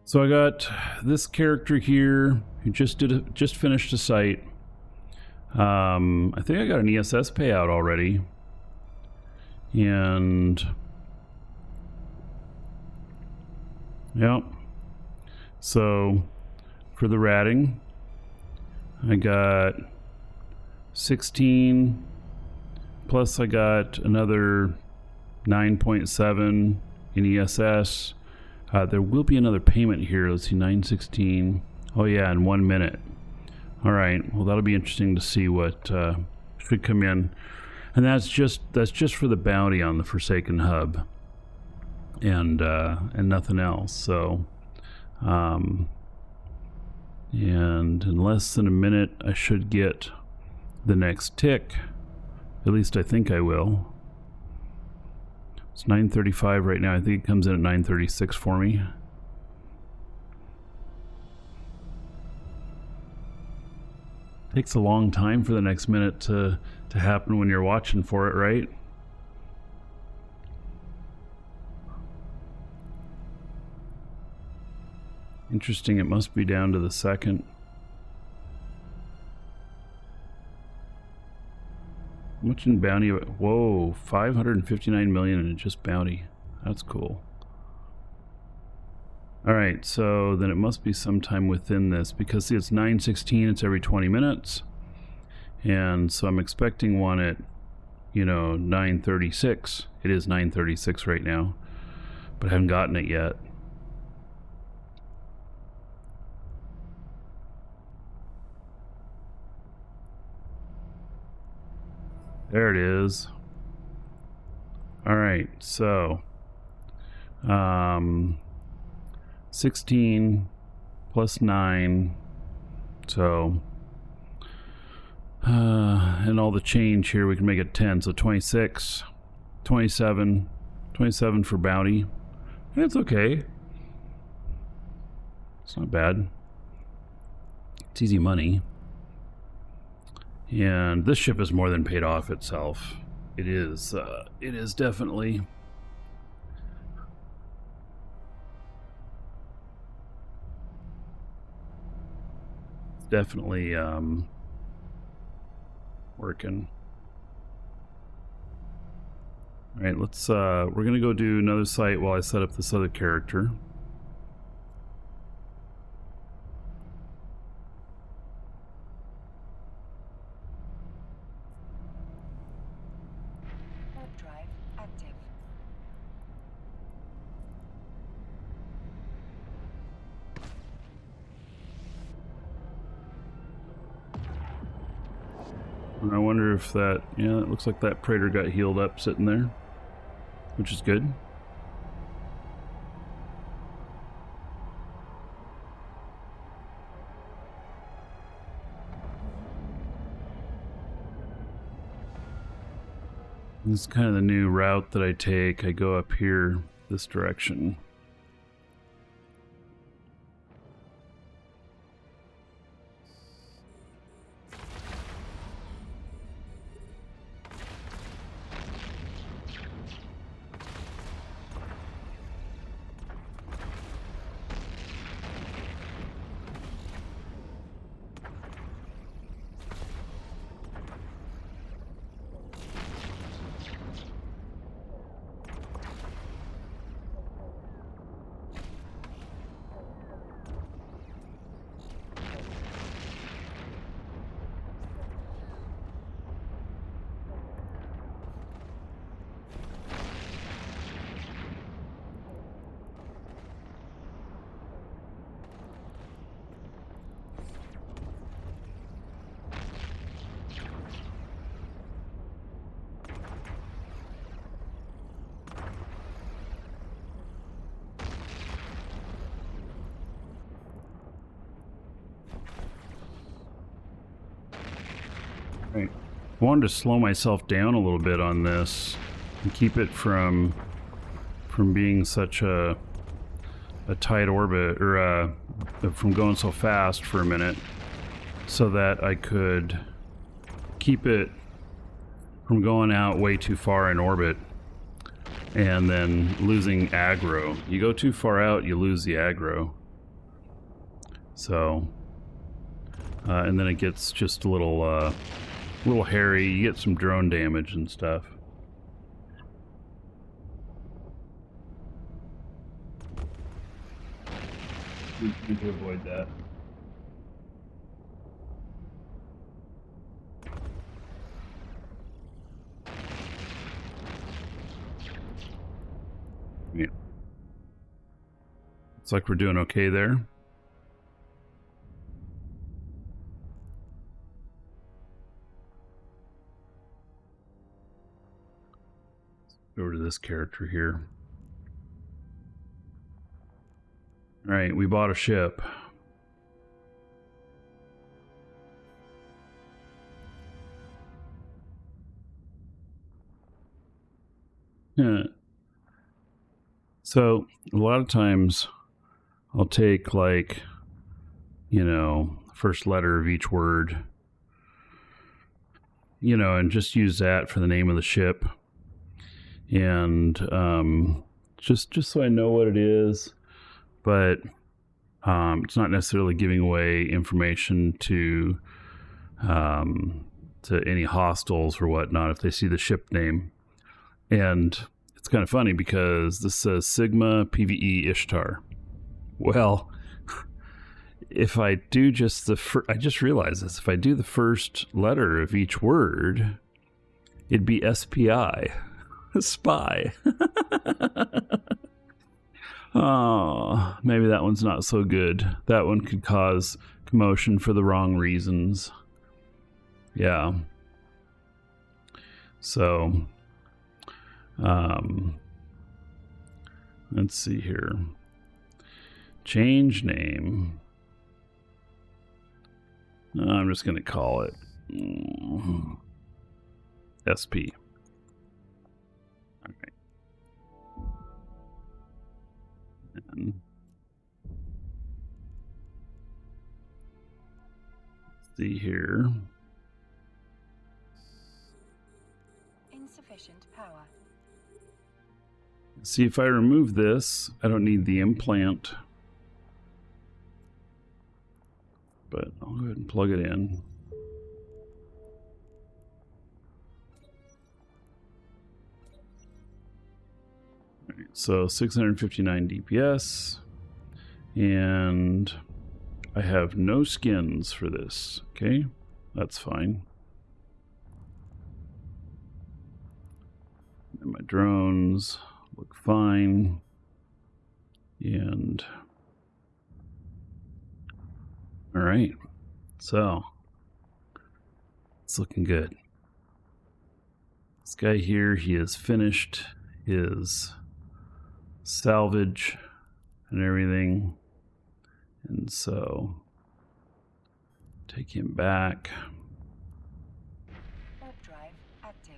So I got this character here who just finished a site. I think I got an ESS payout already, and yeah. So for the ratting, I got 16 plus I got another 9.7 in ESS. There will be another payment here. Let's see, 916. Oh yeah, in 1 minute. All right. Well, that'll be interesting to see what should come in, and that's just for the bounty on the Forsaken Hub, and nothing else. So, and in less than a minute, I should get the next tick. At least I think I will. It's 9:35 right now. I think it comes in at 9:36 for me. Takes a long time for the next minute to happen when you're watching for it, right? Interesting, it must be down to the second. How much in bounty? Whoa, 559 million in just bounty. That's cool. Alright, so then it must be sometime within this, because see, it's 9:16, it's every 20 minutes. And so I'm expecting one at, 9:36. It is 9:36 right now, but I haven't gotten it yet. There it is. Alright, so 16 plus 9, so and all the change here, we can make it 10, so 26, 27 for bounty. It's okay. It's not bad. It's easy money. And this ship is more than paid off itself. It is definitely. It's definitely working. All right, let's we're gonna go do another site while I set up this other character. I wonder if that, yeah, it looks like that Praetor got healed up sitting there, which is good. This is kind of the new route that I take. I go up here this direction. Right. I wanted to slow myself down a little bit on this and keep it from being such a tight orbit, or from going so fast for a minute, so that I could keep it from going out way too far in orbit and then losing aggro. You go too far out, you lose the aggro. So, and then it gets just a little hairy. You get some drone damage and stuff. We need to avoid that. Yeah. Looks like we're doing okay there. Over to this character here. All right, we bought a ship. Yeah. So a lot of times I'll take, like, you know, first letter of each word, you know, and just use that for the name of the ship. And just so I know what it is, but it's not necessarily giving away information to any hostiles or whatnot if they see the ship name. And it's kind of funny because this says Sigma PVE Ishtar. Well, if I do just I just realized this, if I do the first letter of each word, it'd be SPI. Spy. Oh, maybe that one's not so good. That one could cause commotion for the wrong reasons. Yeah. So, let's see here. Change name. I'm just going to call it SP. Okay. And let's see here. Insufficient power. See, if I remove this, I don't need the implant. But I'll go ahead and plug it in. All right, so 659 DPS. And I have no skins for this. Okay, that's fine. And my drones look fine. And all right, so it's looking good. This guy here, he has finished his salvage and everything, and so take him back. Warp drive active.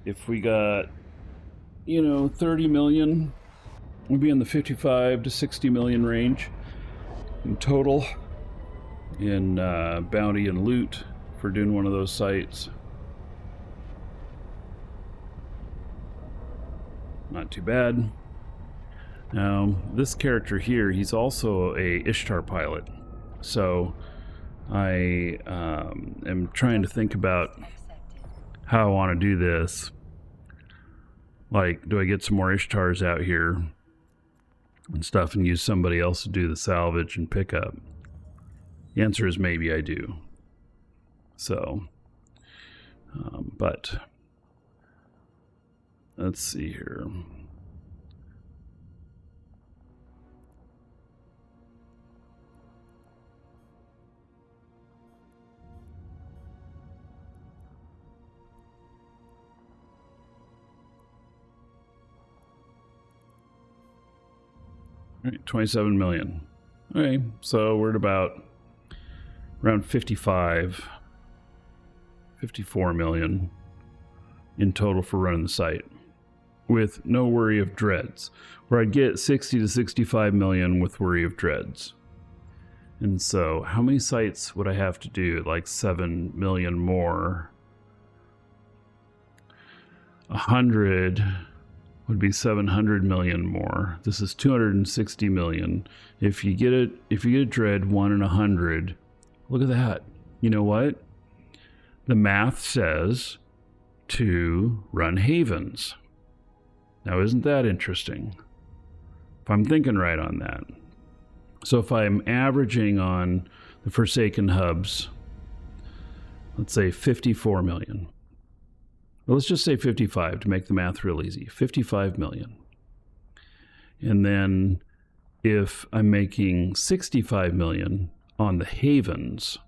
If we got, you know, 30 million, we'll be in the 55 to 60 million range in total in bounty and loot for doing one of those sites. Not too bad. Now, this character here, he's also a Ishtar pilot. So I am trying to think about how I want to do this. Like, do I get some more Ishtars out here and stuff and use somebody else to do the salvage and pickup? The answer is maybe I do. So, but let's see here. All right, 27 million. Okay, so we're at about around 54 million in total for running the site, with no worry of dreads, where I'd get 60 to 65 million with worry of dreads. And so how many sites would I have to do? Like 7 million more. 100 would be 700 million more. This is 260 million. If you get a dread 1 in 100, look at that. You know what? The math says to run havens. Now, isn't that interesting? If I'm thinking right on that. So if I'm averaging on the Forsaken hubs, let's say 54 million. Well, let's just say 55 to make the math real easy. 55 million. And then if I'm making 65 million on the havens,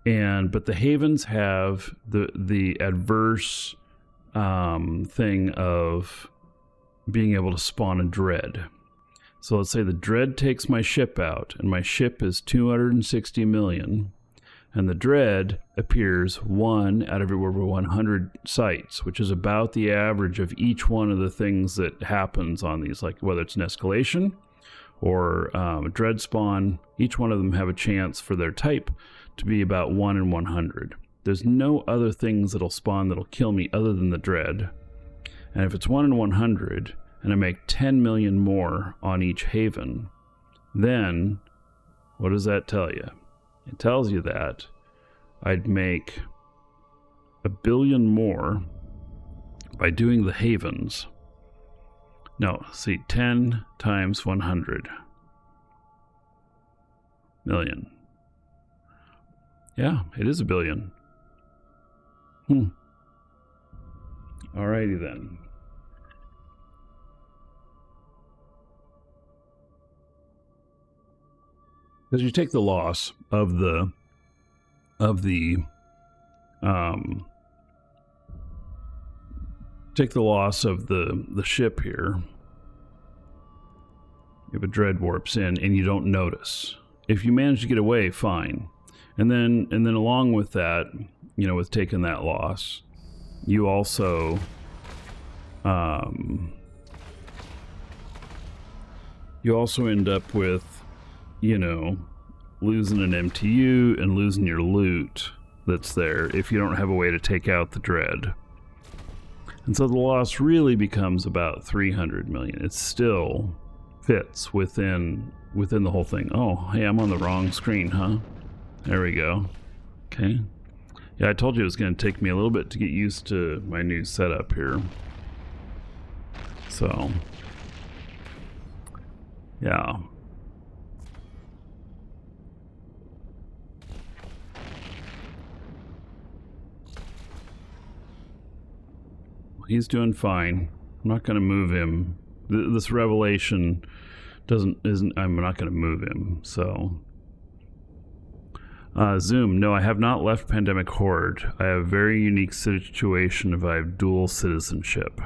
but the havens have the adverse thing of being able to spawn a dread. So let's say the dread takes my ship out, and my ship is 260 million. And the dread appears 1 out of over 100 sites, which is about the average of each one of the things that happens on these, like whether it's an escalation or a dread spawn. Each one of them have a chance for their type to be about 1 in 100. There's no other things that'll spawn that'll kill me other than the dread. And if it's 1 in 100, and I make 10 million more on each haven, then what does that tell you? It tells you that I'd make 1 billion more by doing the havens. No, see, 10 times 100 million. Yeah, it is 1 billion. Alrighty then. Because you take the loss of the ship here. If a dread warps in and you don't notice. If you manage to get away, fine. And then along with that, you know, with taking that loss, you also end up with, you know, losing an MTU and losing your loot that's there if you don't have a way to take out the dread. And so the loss really becomes about 300 million. It still fits within the whole thing. Oh, hey, I'm on the wrong screen, huh? There we go. Okay. Yeah, I told you it was going to take me a little bit to get used to my new setup here. So, yeah. He's doing fine. I'm not going to move him. This revelation I'm not going to move him. So, Zoom. No, I have not left Pandemic Horde. I have a very unique situation of I have dual citizenship.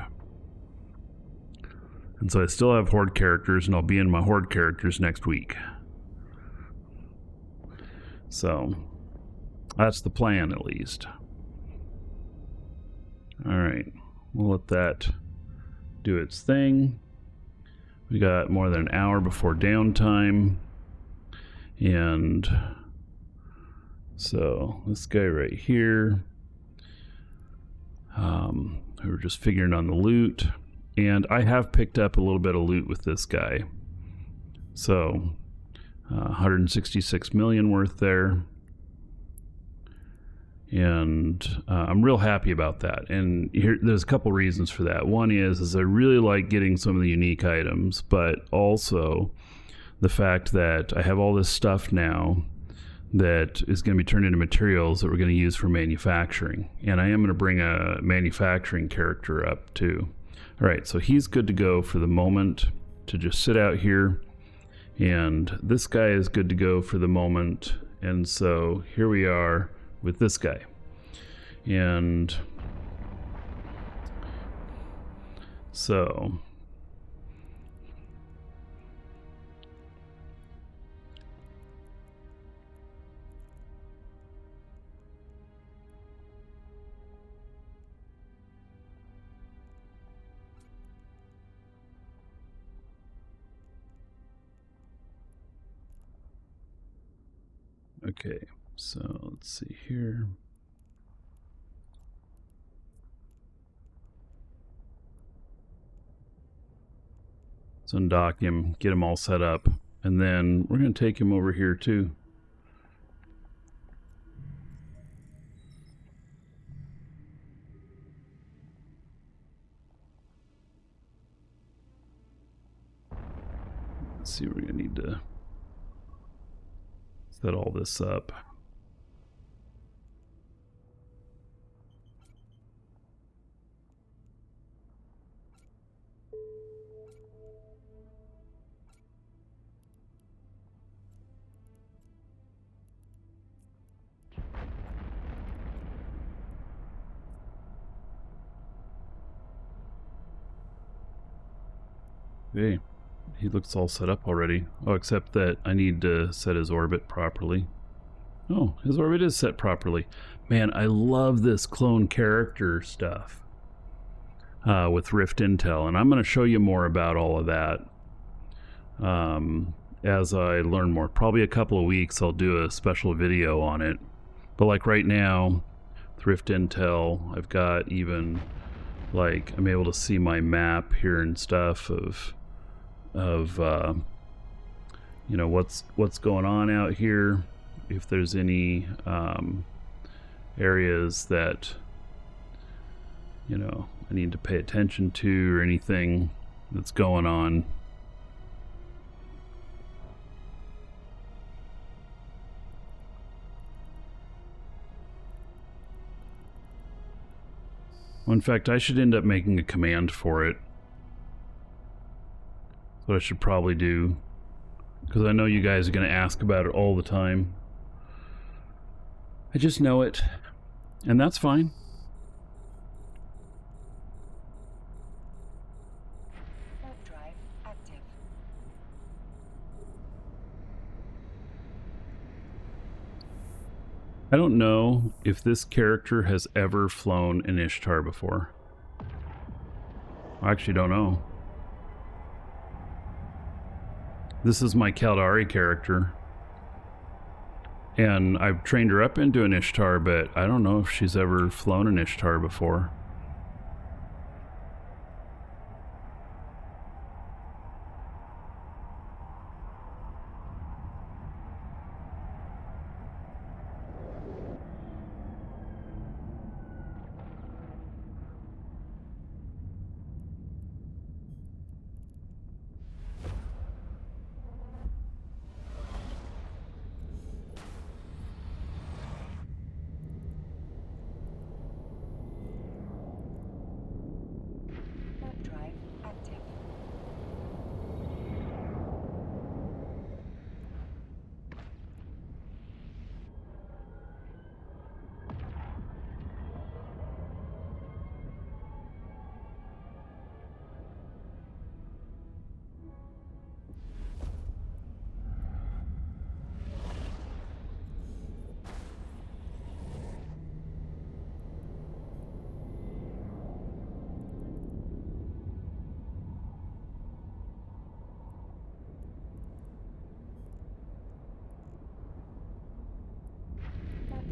And so I still have Horde characters, and I'll be in my Horde characters next week. So, that's the plan, at least. Alright. We'll let that do its thing. We got more than an hour before downtime. And so this guy right here, we were just figuring on the loot. And I have picked up a little bit of loot with this guy. So 166 million worth there. And I'm real happy about that. And there's a couple reasons for that. One is I really like getting some of the unique items, but also the fact that I have all this stuff now that is going to be turned into materials that we're going to use for manufacturing. And I am going to bring a manufacturing character up too. All right, so he's good to go for the moment to just sit out here. And this guy is good to go for the moment. And so here we are with this guy. And so okay, so let's see here. Let's undock him, get him all set up, and then we're going to take him over here too. Let's see, we're going to need to set all this up. Okay, he looks all set up already. Oh, except that I need to set his orbit properly. Oh, his orbit is set properly. Man, I love this clone character stuff with Rift Intel, and I'm going to show you more about all of that as I learn more. Probably a couple of weeks I'll do a special video on it. But like right now, with Rift Intel, I've got even like I'm able to see my map here and stuff of you know what's going on out here, if there's any areas that you know I need to pay attention to or anything that's going on. Well, in fact, I should end up making a command for it. That's what I should probably do, because I know you guys are going to ask about it all the time. I just know it, and that's fine. Drive active. I don't know if this character has ever flown an Ishtar before. I actually don't know. This is my Caldari character, and I've trained her up into an Ishtar, but I don't know if she's ever flown an Ishtar before. Drive active.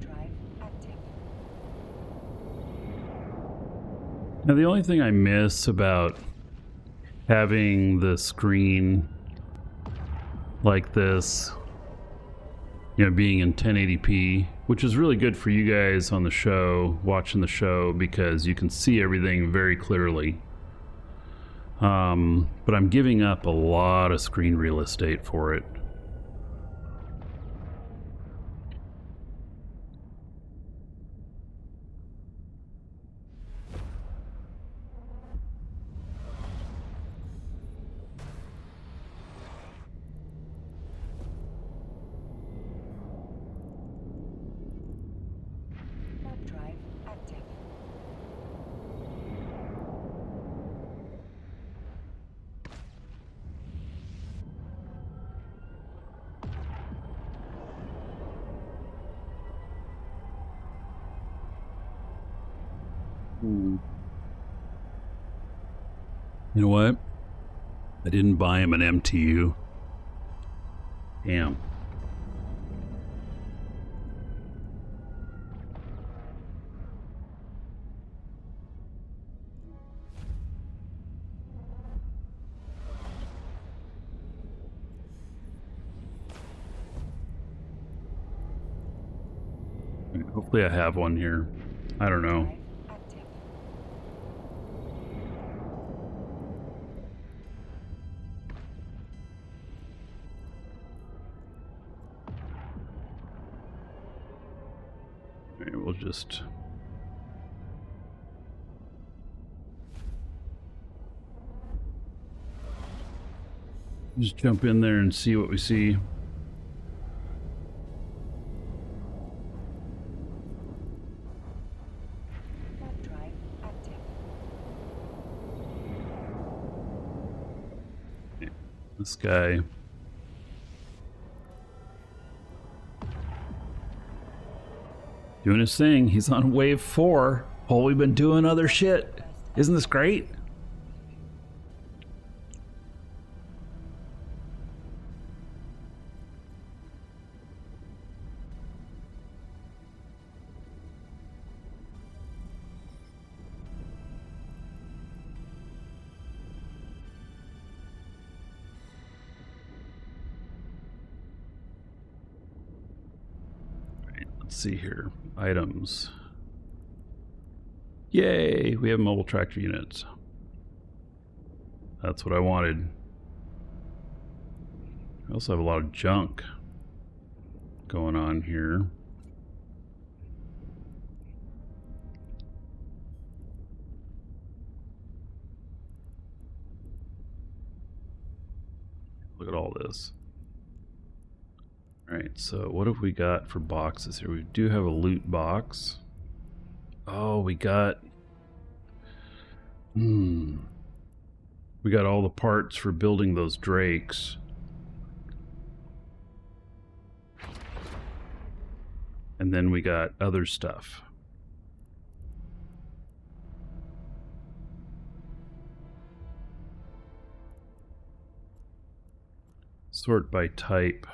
Drive active. Now, the only thing I miss about having the screen like this, you know, being in 1080p, which is really good for you guys on the show, watching the show, because you can see everything very clearly. But I'm giving up a lot of screen real estate for it. Drive active. You know what? I didn't buy him an MTU. Damn. Hopefully I have one here. I don't know. Drive active. Alright, we'll just... jump in there and see what we see. Warp drive active. This guy. Doing his thing. He's on wave 4. Oh, we've been doing other shit. Isn't this great? Let's see here. Items. Yay! We have mobile tractor units. That's what I wanted. I also have a lot of junk going on here. Look at all this. Alright, so what have we got for boxes here? We do have a loot box. Oh, we got... We got all the parts for building those drakes. And then we got other stuff. Sort by type.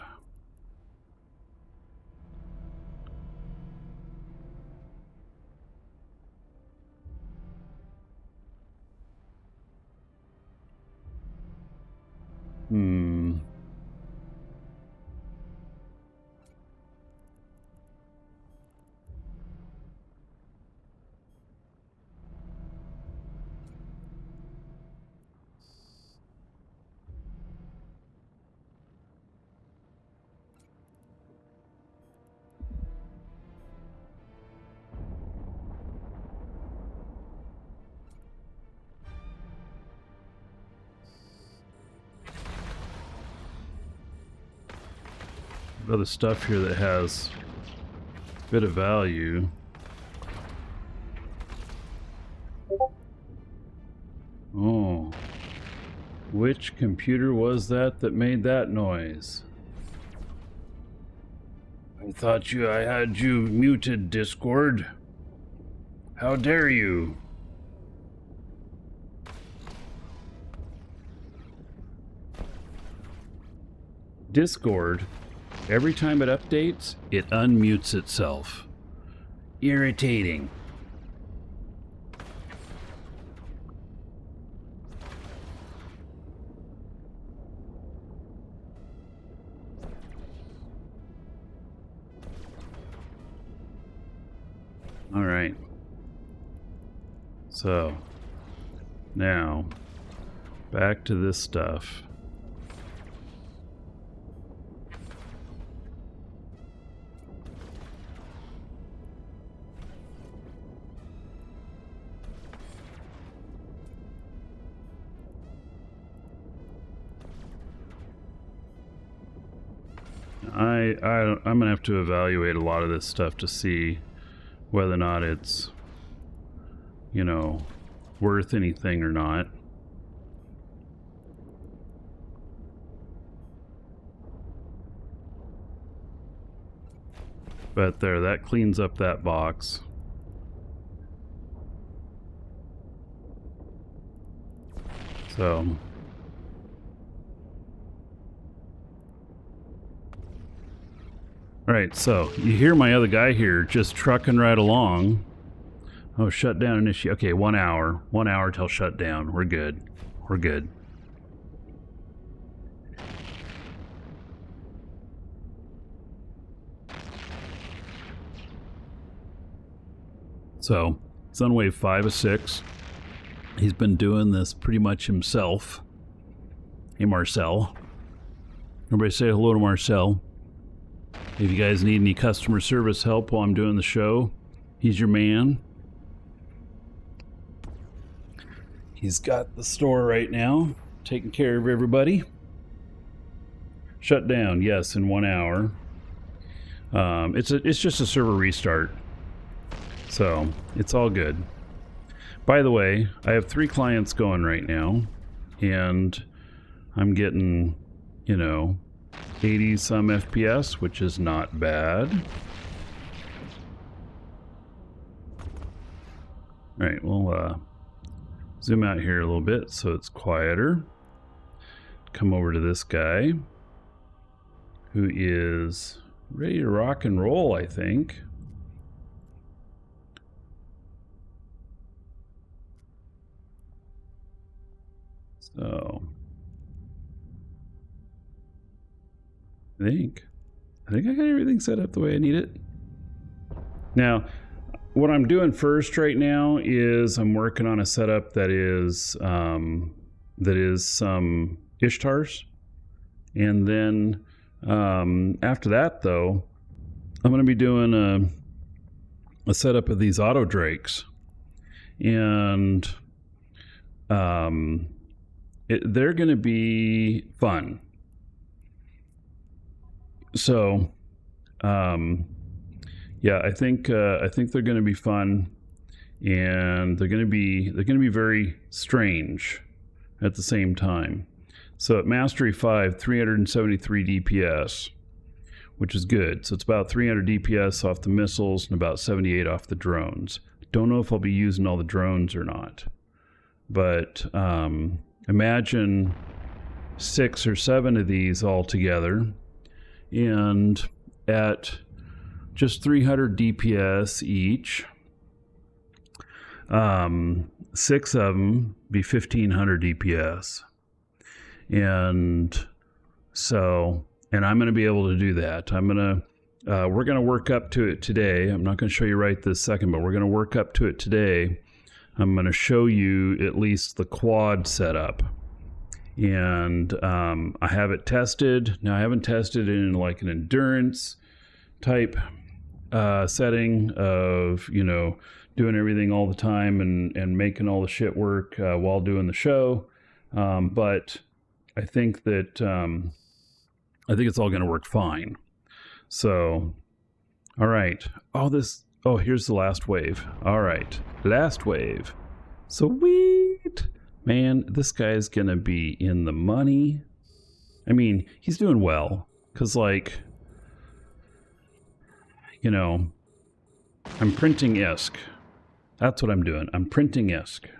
Other stuff here that has a bit of value. Oh, which computer was that made that noise? I thought I had you muted, Discord. How dare you? Discord, every time it updates, it unmutes itself. Irritating. All right. So, now, back to this stuff. I'm gonna have to evaluate a lot of this stuff to see whether or not it's, you know, worth anything or not. But there, that cleans up that box. So alright, so you hear my other guy here just trucking right along. Oh, shut down initiate. Okay, 1 hour. 1 hour till shut down. We're good. We're good. So he's on wave 5 of 6. He's been doing this pretty much himself. Hey, Marcel. Everybody say hello to Marcel. If you guys need any customer service help while I'm doing the show, he's your man. He's got the store right now, taking care of everybody. Shut down, yes, in 1 hour. It's just a server restart, so it's all good. By the way, I have 3 clients going right now, and I'm getting, 80 some FPS, which is not bad. All right, we'll zoom out here a little bit so it's quieter. Come over to this guy, who is ready to rock and roll, I think. So I think I got everything set up the way I need it. Now, what I'm doing first right now is I'm working on a setup that is some Ishtars, and then after that, though, I'm going to be doing a setup of these auto drakes, and they're going to be fun. So, yeah, I think they're going to be fun, and they're going to be very strange at the same time. So at Mastery 5, 373 DPS, which is good. So it's about 300 DPS off the missiles and about 78 off the drones. Don't know if I'll be using all the drones or not, but imagine 6 or 7 of these all together, and at just 300 DPS each, 6 of them be 1500 DPS. And so, and I'm going to be able to do that. We're going to work up to it today. I'm not going to show you right this second, but we're going to work up to it today. I'm going to show you at least the quad setup. And I have it tested. Now, I haven't tested it in like an endurance type setting of, doing everything all the time and making all the shit work while doing the show. But I think that it's all going to work fine. So, all right. Here's the last wave. All right, last wave. Sweet. Man, this guy's going to be in the money. I mean, he's doing well because, I'm printing ISK. That's what I'm doing. I'm printing ISK.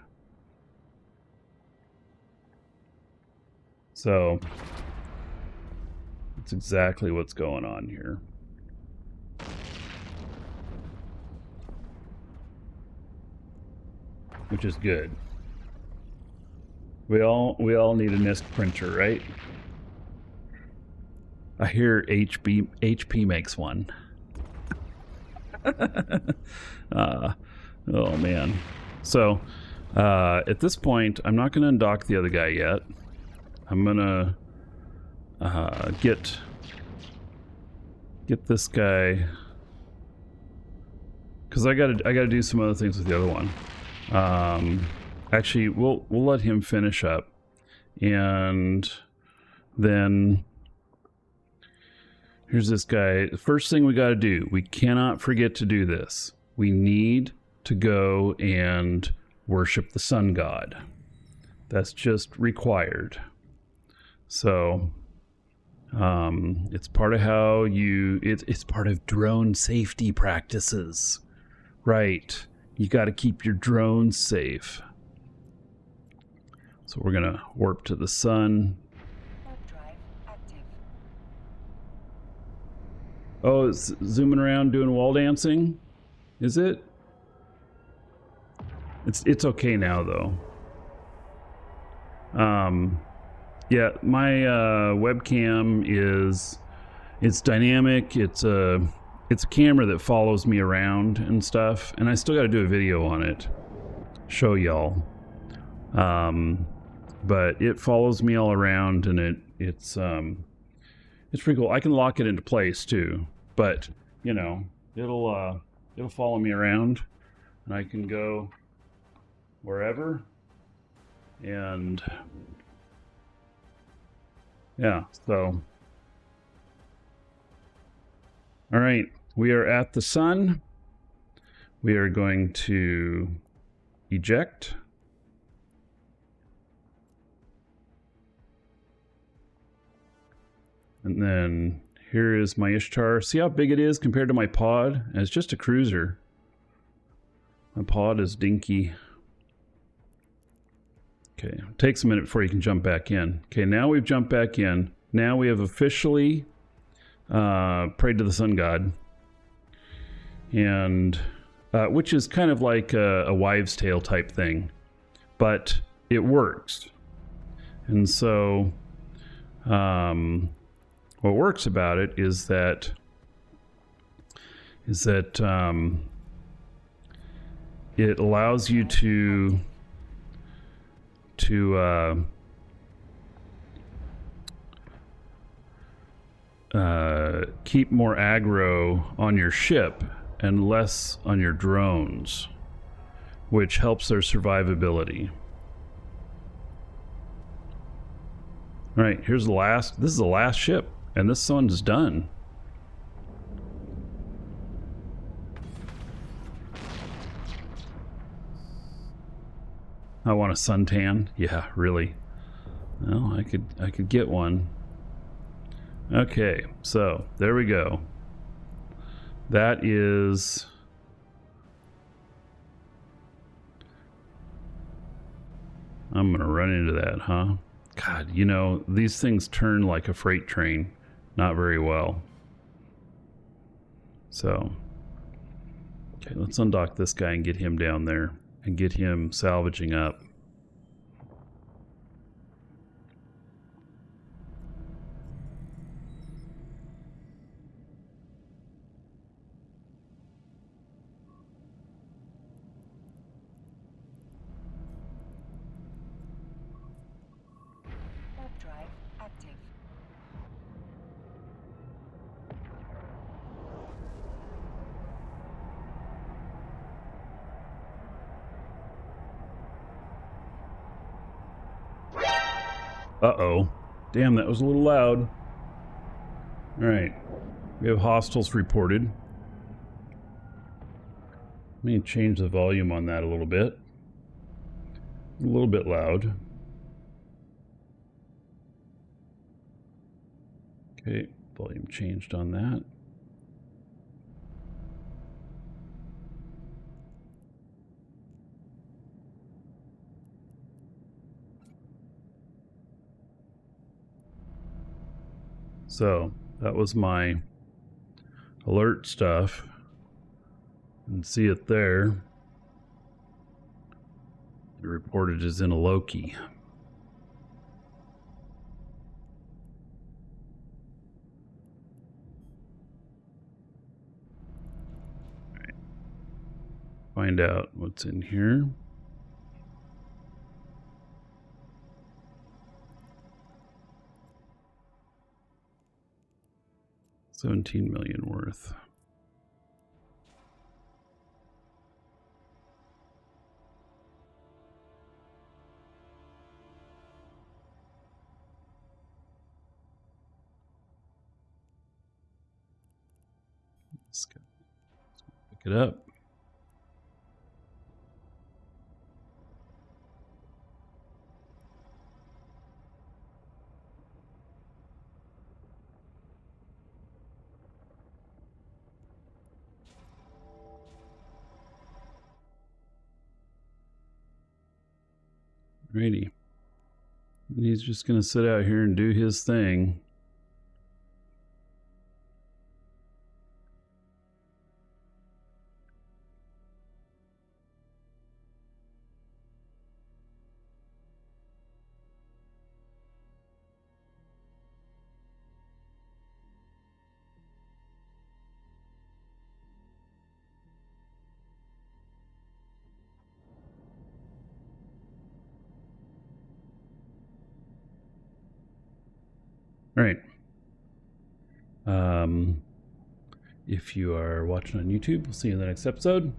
So that's exactly what's going on here. Which is good. We all need an ISK printer, right? I hear HP makes one. Oh man. So at this point, I'm not going to undock the other guy yet. I'm gonna get this guy, because I gotta do some other things with the other one. Actually, we'll let him finish up, and then here's this guy. The first thing we got to do, we cannot forget to do this. We need to go and worship the sun god. That's just required. So it's part of how it's part of drone safety practices, right? You got to keep your drones safe. So we're gonna warp to the sun. Drive active. Oh, it's zooming around doing wall dancing. Is it? It's okay now though. Yeah, my webcam it's dynamic. It's a it's a camera that follows me around and stuff, and I still got to do a video on it, show y'all. But it follows me all around, and it's pretty cool. I can lock it into place too, but you know, it'll follow me around, and I can go wherever. And yeah, so all right, we are at the sun. We are going to eject. And then here is my Ishtar. See how big it is compared to my pod? And it's just a cruiser. My pod is dinky. Okay, it takes a minute before you can jump back in. Okay, now we've jumped back in. Now we have officially prayed to the sun god. And which is kind of like a wives' tale type thing. But it works. And so what works about it is that it allows you to keep more aggro on your ship and less on your drones, which helps their survivability. All right, here's the last. This is the last ship, and this one's done. I want a suntan. Yeah, really. Well, I could get one. Okay, so there we go. That is I'm gonna run into that, huh? God, you know, these things turn like a freight train. Not very well. So, okay, let's undock this guy and get him down there and get him salvaging up. Warp drive active. Uh-oh. Damn, that was a little loud. Alright. We have hostiles reported. Let me change the volume on that a little bit. A little bit loud. Okay, volume changed on that. So that was my alert stuff. And see it there. It reported as in a Loki. All right. Find out what's in here. $17 million worth. Let's pick it up. Alrighty. And he's just going to sit out here and do his thing. All right. If you are watching on YouTube, we'll see you in the next episode.